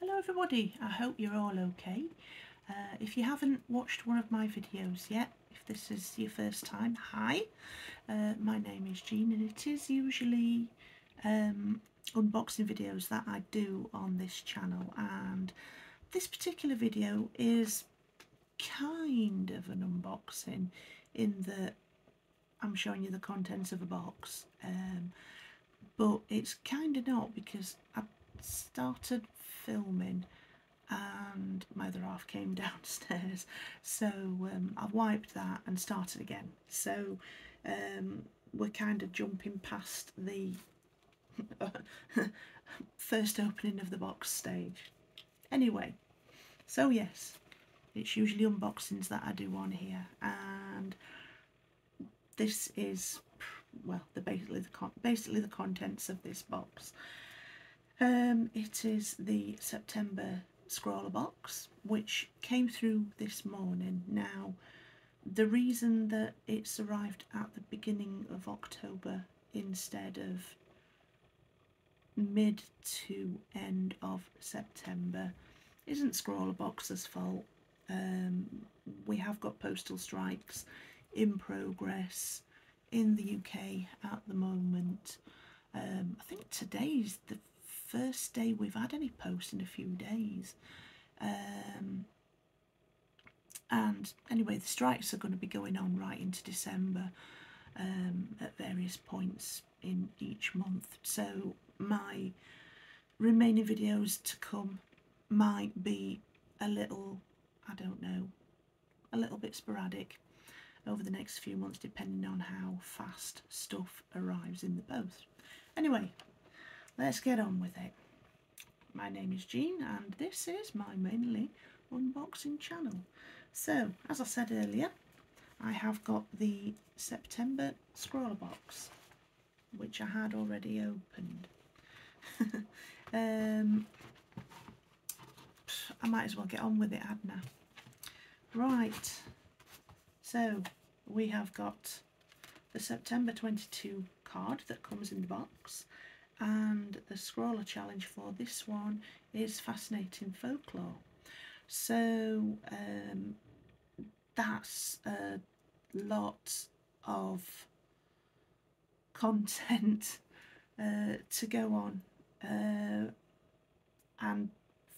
Hello everybody, I hope you're all okay. If you haven't watched one of my videos yet, if this is your first time, hi. My name is Jean and it is usually unboxing videos that I do on this channel, and this particular video is kind of an unboxing in that I'm showing you the contents of a box, but it's kind of not, because I started filming and my other half came downstairs, so I've wiped that and started again. So we're kind of jumping past the first opening of the box stage. Anyway, so yes, it's usually unboxings that I do on here, and this is, well, basically the contents of this box. It is the September ScrawlrBox, which came through this morning. Now, the reason that it's arrived at the beginning of October instead of mid to end of September isn't ScrawlrBox's fault. We have got postal strikes in progress in the UK at the moment. I think today's the first day we've had any post in a few days, and anyway, the strikes are going to be going on right into December at various points in each month, so my remaining videos to come might be a little, I don't know, a little bit sporadic over the next few months, depending on how fast stuff arrives in the post. Anyway, let's get on with it. My name is Jean and this is my mainly unboxing channel. So, as I said earlier, I have got the September ScrawlrBox, which I had already opened. I might as well get on with it, hadn't I? Right, so we have got the September 22 card that comes in the box, and the Scrawler challenge for this one is Fascinating Folklore. So that's a lot of content to go on, and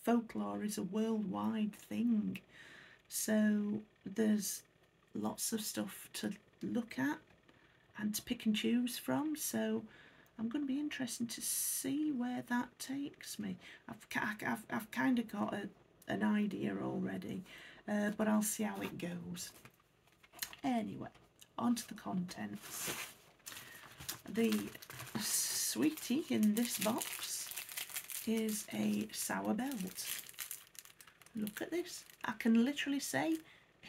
folklore is a worldwide thing, so there's lots of stuff to look at and to pick and choose from. So I'm going to be interested to see where that takes me. I've kind of got an idea already, but I'll see how it goes. Anyway, on to the contents. The sweetie in this box is a sour belt. Look at this. I can literally say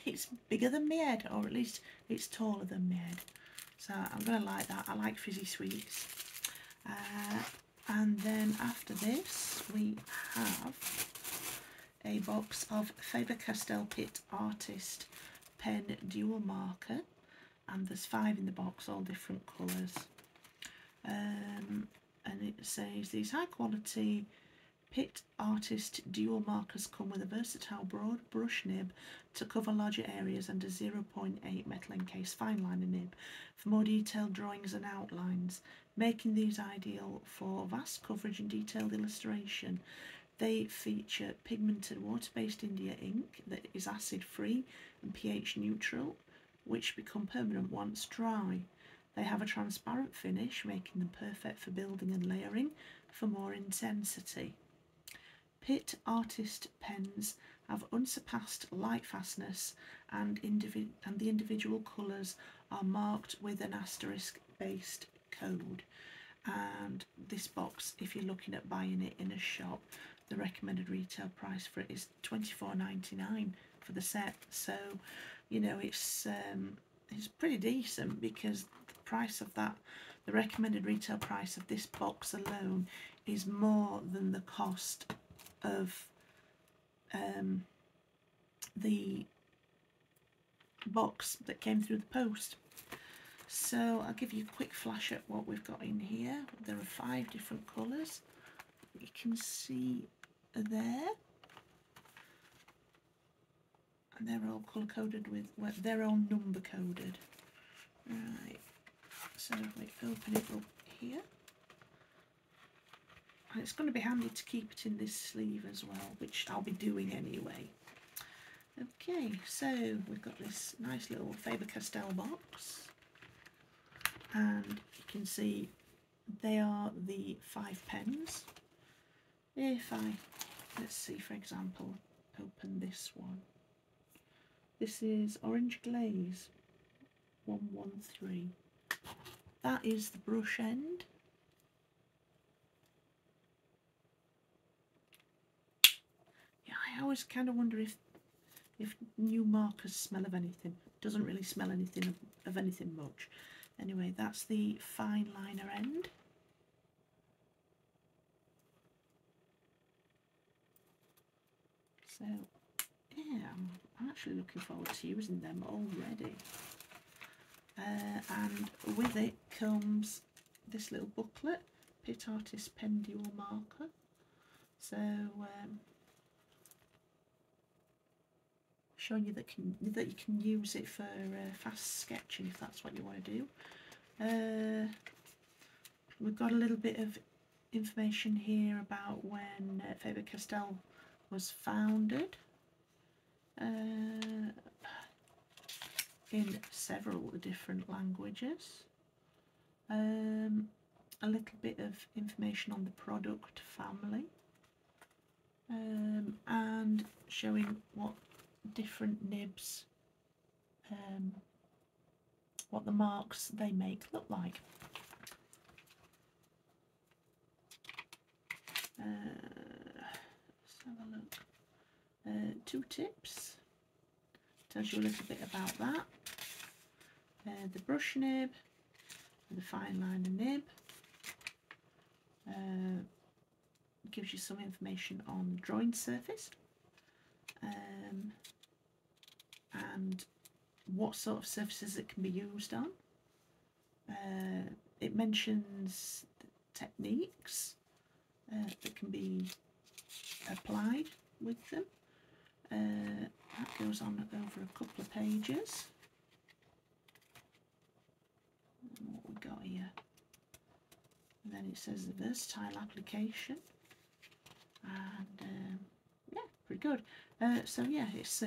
it's bigger than my head, or at least it's taller than my head. So I'm going to like that. I like fizzy sweets. And then after this we have a box of Faber-Castell Pitt Artist Pen Dual Marker, and there's 5 in the box, all different colours. And it says these high quality Pitt Artist Dual Markers come with a versatile broad brush nib to cover larger areas and a 0.8 metal encased fine liner nib for more detailed drawings and outlines, making these ideal for vast coverage and detailed illustration. They feature pigmented water-based India ink that is acid-free and pH neutral, which become permanent once dry. They have a transparent finish, making them perfect for building and layering for more intensity. Pitt Artist pens have unsurpassed light fastness, and the individual colours are marked with an asterisk-based code. And this box, if you're looking at buying it in a shop, the recommended retail price for it is £24.99 for the set. So, you know, it's pretty decent, because the price of that, the recommended retail price of this box alone, is more than the cost of the box that came through the post. So I'll give you a quick flash at what we've got in here. There are 5 different colours. You can see there. And they're all colour coded with, well, they're all number coded. Right, so if we open it up here, and it's going to be handy to keep it in this sleeve as well, which I'll be doing anyway. Okay, so we've got this nice little Faber-Castell box, and you can see they are the 5 pens. If I, let's see, for example, open this one. This is Orange Glaze 113. That is the brush end. Yeah, I always kind of wonder if new markers smell of anything. Doesn't really smell anything of anything much. Anyway, that's the fine liner end. So yeah, I'm actually looking forward to using them already. And with it comes this little booklet, Pit Artist Pen Dual Marker. So showing you that you can use it for fast sketching if that's what you want to do. We've got a little bit of information here about when Faber-Castell was founded. In several different languages. A little bit of information on the product family, and showing what different nibs, what the marks they make look like. Let's have a look. 2 tips. Tells you a little bit about that. The brush nib, the fine liner nib. Gives you some information on the drawing surface, and what sort of surfaces it can be used on. It mentions techniques that can be applied with them. That goes on over a couple of pages. And what we got here, and then it says the versatile application, and yeah, pretty good. So yeah, it's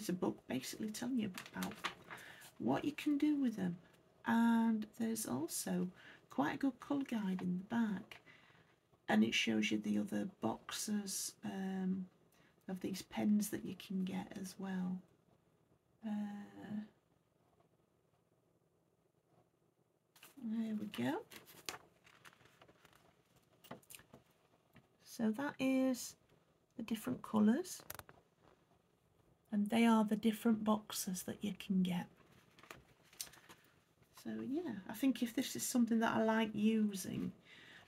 a book basically telling you about what you can do with them, and there's also quite a good colour guide in the back, and it shows you the other boxes of these pens that you can get as well. There we go. So that is the different colours, and they are the different boxes that you can get. So yeah, I think if this is something that I like using,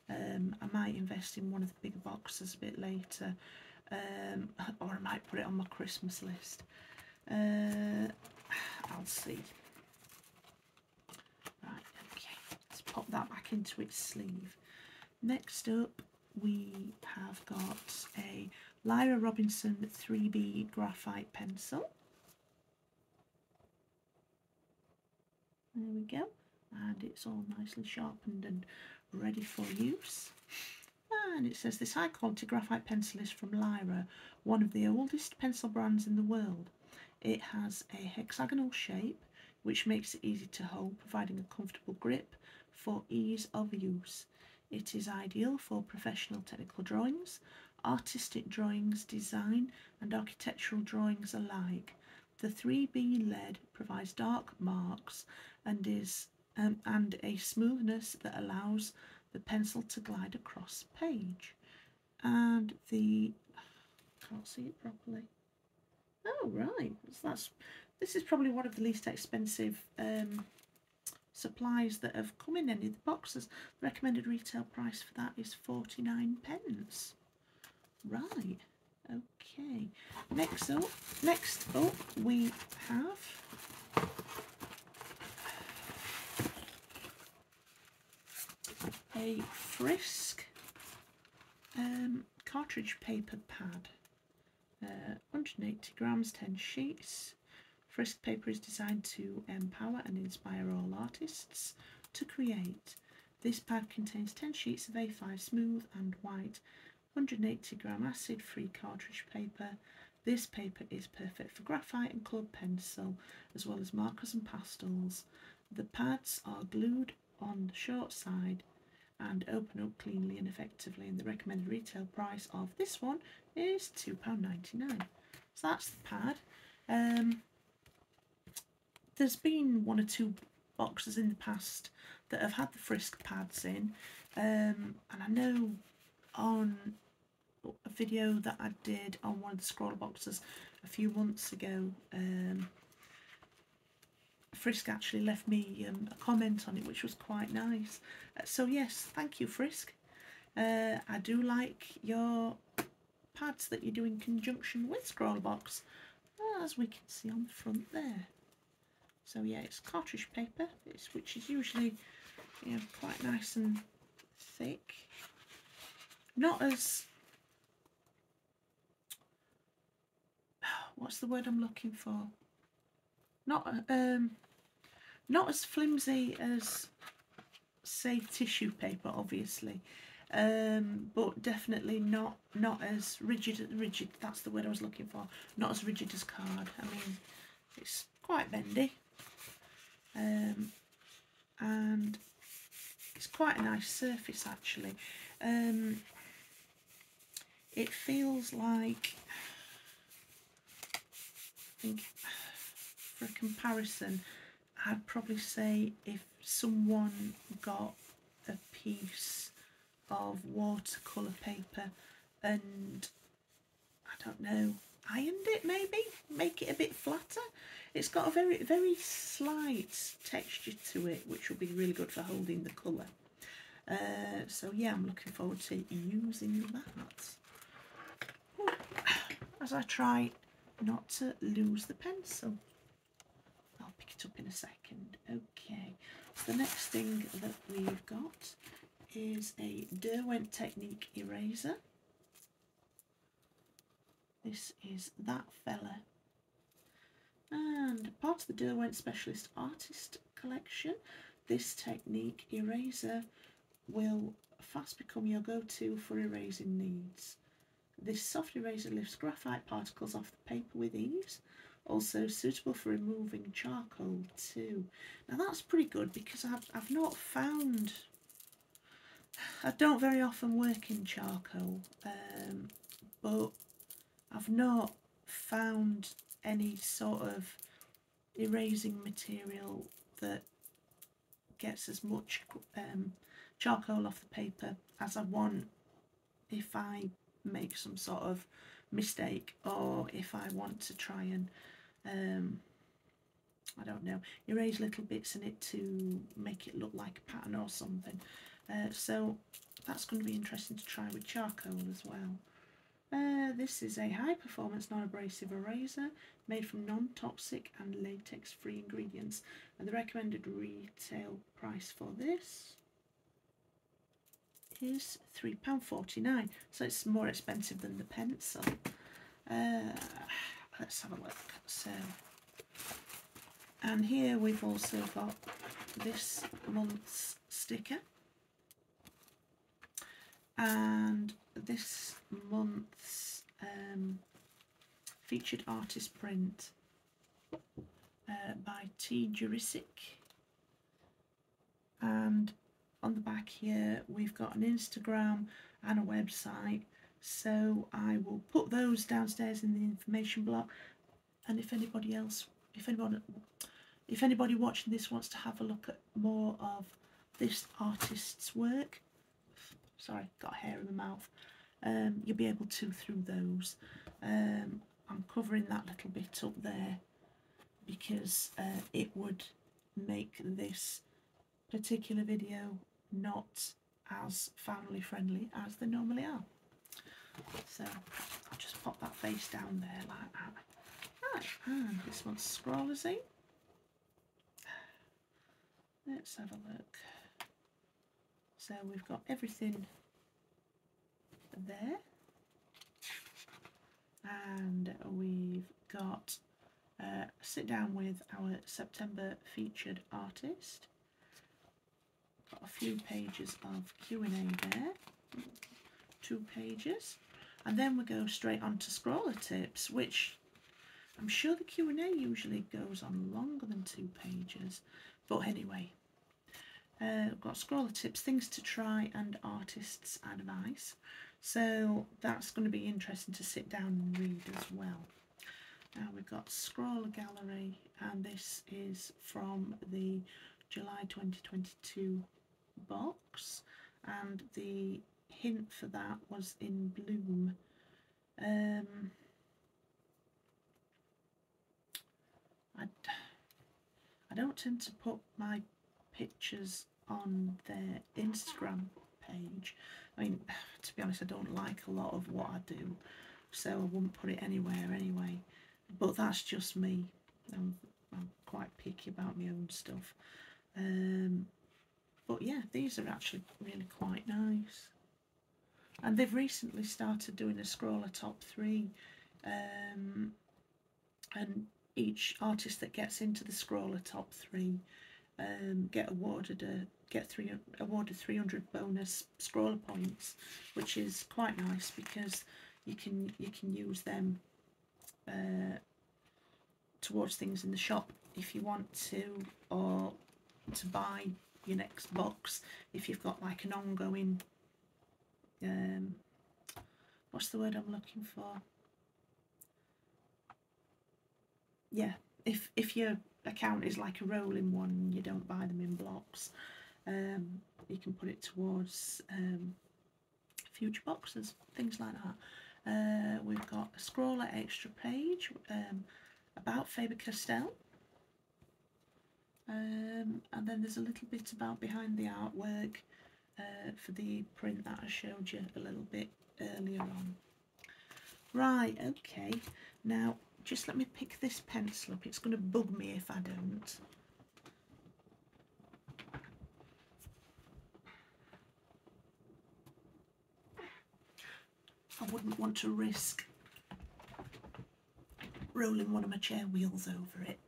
I might invest in one of the bigger boxes a bit later, or I might put it on my Christmas list. I'll see. Right, okay, let's pop that back into its sleeve. Next up, we have got a Lyra Robinson 3B graphite pencil. There we go, and it's all nicely sharpened and ready for use. And it says this high quality graphite pencil is from Lyra, one of the oldest pencil brands in the world. It has a hexagonal shape which makes it easy to hold, providing a comfortable grip for ease of use. It is ideal for professional technical drawings, artistic drawings, design and architectural drawings alike. The 3B lead provides dark marks and a smoothness that allows the pencil to glide across the page. And can't see it properly. Oh right, this is probably one of the least expensive supplies that have come in any of the boxes. The recommended retail price for that is 49p. Right, okay. Next up we have a Frisk Cartridge Paper Pad. 180 grams, 10 sheets. Frisk paper is designed to empower and inspire all artists to create. This pad contains 10 sheets of A5 smooth and white, 180 gram acid-free cartridge paper. This paper is perfect for graphite and club pencil, as well as markers and pastels. The pads are glued on the short side and open up cleanly and effectively, and the recommended retail price of this one is £2.99. So that's the pad. There's been one or two boxes in the past that have had the Frisk pads in, and I know on a video that I did on one of the ScrawlrBoxes a few months ago, Frisk actually left me a comment on it, which was quite nice. So yes, thank you, Frisk. I do like your pads that you do in conjunction with ScrawlrBox, as we can see on the front there. So yeah, it's cartridge paper, which is usually, you know, quite nice and thick. Not as, what's the word I'm looking for? Not as flimsy as, say, tissue paper, obviously, but definitely not as rigid. That's the word I was looking for. Not as rigid as card. I mean, it's quite bendy, and it's quite a nice surface actually. It feels like, I think, for a comparison, I'd probably say if someone got a piece of watercolour paper and, I don't know, ironed it maybe, make it a bit flatter. It's got a very slight texture to it, which will be really good for holding the colour. So yeah, I'm looking forward to using that. As I try not to lose the pencil. I'll pick it up in a second. Okay, so the next thing that we've got is a Derwent Technique eraser. This is that fella. And part of the Derwent Specialist Artist collection, this Technique eraser will fast become your go-to for erasing needs. This soft eraser lifts graphite particles off the paper with ease. Also suitable for removing charcoal too. Now that's pretty good, because I've not found, I don't very often work in charcoal, but I've not found any sort of erasing material that gets as much charcoal off the paper as I want if I make some sort of mistake, or if I want to try and I don't know, erase little bits in it to make it look like a pattern or something. So that's going to be interesting to try with charcoal as well. This is a high performance non-abrasive eraser made from non-toxic and latex free ingredients, and the recommended retail price for this is £3.49, so it's more expensive than the pencil. Let's have a look. So, and here we've also got this month's sticker and this month's featured artist print by T. Jurisic. And on the back here we've got an Instagram and a website, so I will put those downstairs in the information block, and if anybody watching this wants to have a look at more of this artist's work, sorry, got hair in my mouth, you'll be able to through those. I'm covering that little bit up there because it would make this particular video not as family friendly as they normally are. So I'll just pop that face down there like that. Right, and this one's Scrawlr's. Let's have a look. So we've got everything there. and we've got sit down with our September featured artist. Got a few pages of Q&A there, 2 pages, and then we go straight on to Scrawler Tips, which I'm sure the Q&A usually goes on longer than 2 pages, but anyway. We've got Scrawler Tips, things to try, and artists' advice. So that's going to be interesting to sit down and read as well. Now we've got Scrawler Gallery, and this is from the July 2022 box, and the hint for that was in Bloom. I don't tend to put my pictures on their Instagram page. I mean, to be honest, I don't like a lot of what I do, so I wouldn't put it anywhere anyway. But that's just me. I'm quite picky about my own stuff. But yeah, these are actually really quite nice. And they've recently started doing a Scrawler Top 3, and each artist that gets into the Scrawler Top 3 get awarded 300 bonus Scrawler points, which is quite nice because you can use them towards things in the shop if you want to, or to buy your next box if you've got like an ongoing what's the word I'm looking for? Yeah, if your account is like a rolling one and you don't buy them in blocks, you can put it towards future boxes, things like that. We've got a Scrawler extra page about Faber-Castell, and then there's a little bit about behind the artwork for the print that I showed you a little bit earlier on. Right, okay, now just let me pick this pencil up. It's going to bug me if I don't. I wouldn't want to risk rolling one of my chair wheels over it.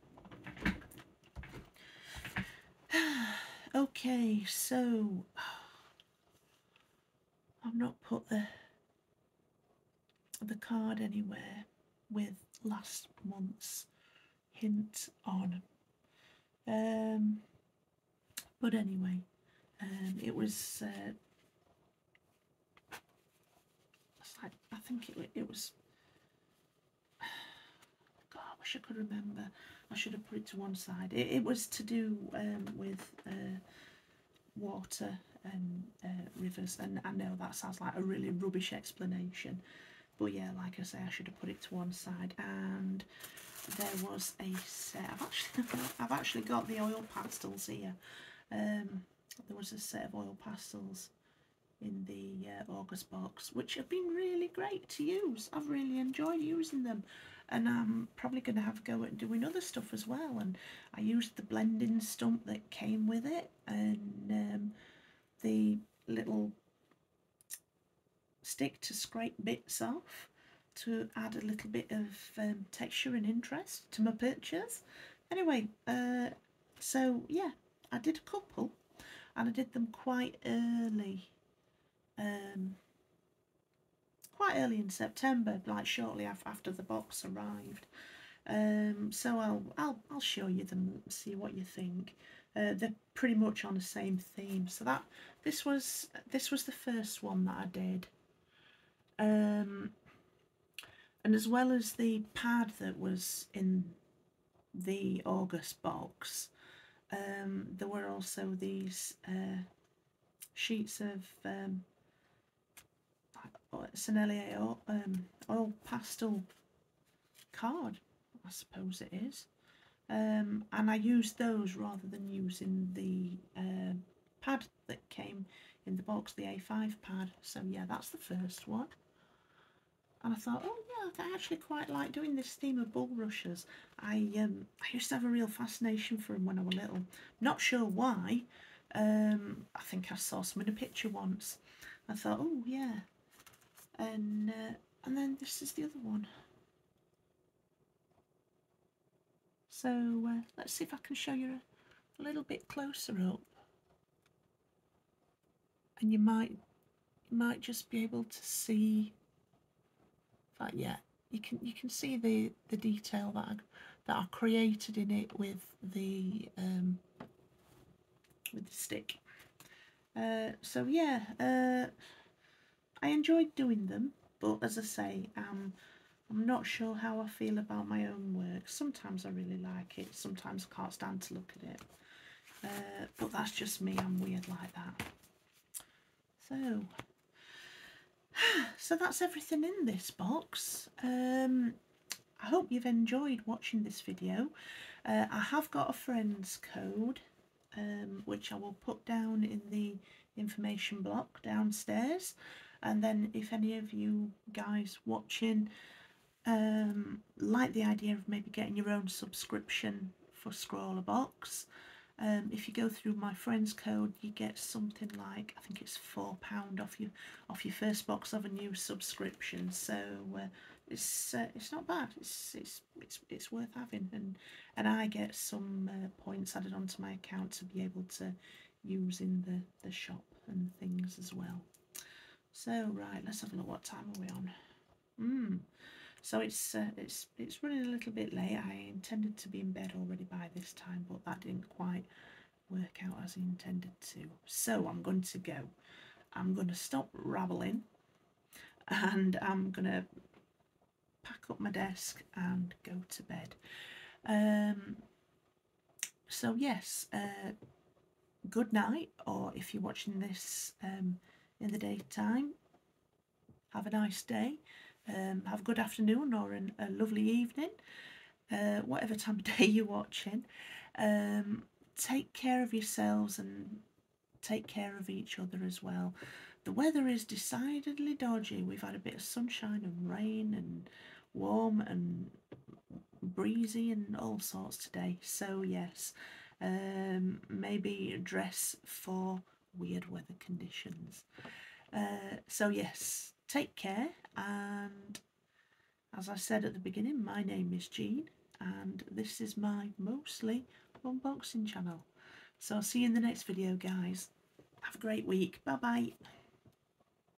Okay, so I've not put the card anywhere with last month's hint on, but anyway, it was I think it was, God, I wish I could remember. I should have put it to one side. It was to do with water and rivers, and I know that sounds like a really rubbish explanation, but yeah, like I say, I should have put it to one side. And there was a set. I've actually got the oil pastels here. There was a set of oil pastels in the August box, which have been really great to use. I've really enjoyed using them, and I'm probably going to have a go at doing other stuff as well. And I used the blending stump that came with it, and the little stick to scrape bits off to add a little bit of texture and interest to my pictures. Anyway, so yeah, I did a couple, and I did them quite early in September, like shortly after the box arrived. So I'll show you them, see what you think. They're pretty much on the same theme. So this was the first one that I did, and as well as the pad that was in the August box, there were also these sheets of Sennelier oil pastel card, I suppose it is, and I used those rather than using the pad that came in the box, the A5 pad. So yeah, that's the first one. And I thought, oh yeah, I actually quite like doing this theme of bulrushes. I used to have a real fascination for them when I was little. Not sure why. I think I saw some in a picture once. I thought, oh yeah. And then this is the other one. So let's see if I can show you a little bit closer up, and you might just be able to see. In fact, yeah, you can see the detail that I created in it with the stick. So yeah, I enjoyed doing them, but as I say, I'm not sure how I feel about my own work. Sometimes I really like it, sometimes I can't stand to look at it. But that's just me, I'm weird like that. So that's everything in this box. I hope you've enjoyed watching this video. I have got a friend's code, which I will put down in the information block downstairs, and then if any of you guys watching like the idea of maybe getting your own subscription for ScrawlrBox, if you go through my friend's code, you get something like, I think it's £4 off your first box of a new subscription. So it's not bad. It's worth having, and I get some points added onto my account to be able to use in the shop and things as well. So right, let's have a look. What time are we on? So it's running a little bit late. I intended to be in bed already by this time, but that didn't quite work out as I intended to. So I'm going to go. I'm going to stop rabbling, and I'm going to pack up my desk and go to bed. So yes, good night, or if you're watching this in the daytime, have a nice day. Have a good afternoon or a lovely evening, whatever time of day you're watching. Take care of yourselves and take care of each other as well. The weather is decidedly dodgy. We've had a bit of sunshine and rain and warm and breezy and all sorts today. So yes, maybe dress for weird weather conditions. So yes, take care, and as I said at the beginning, my name is Jean, and this is my mostly unboxing channel. So I'll see you in the next video, guys. Have a great week. Bye bye.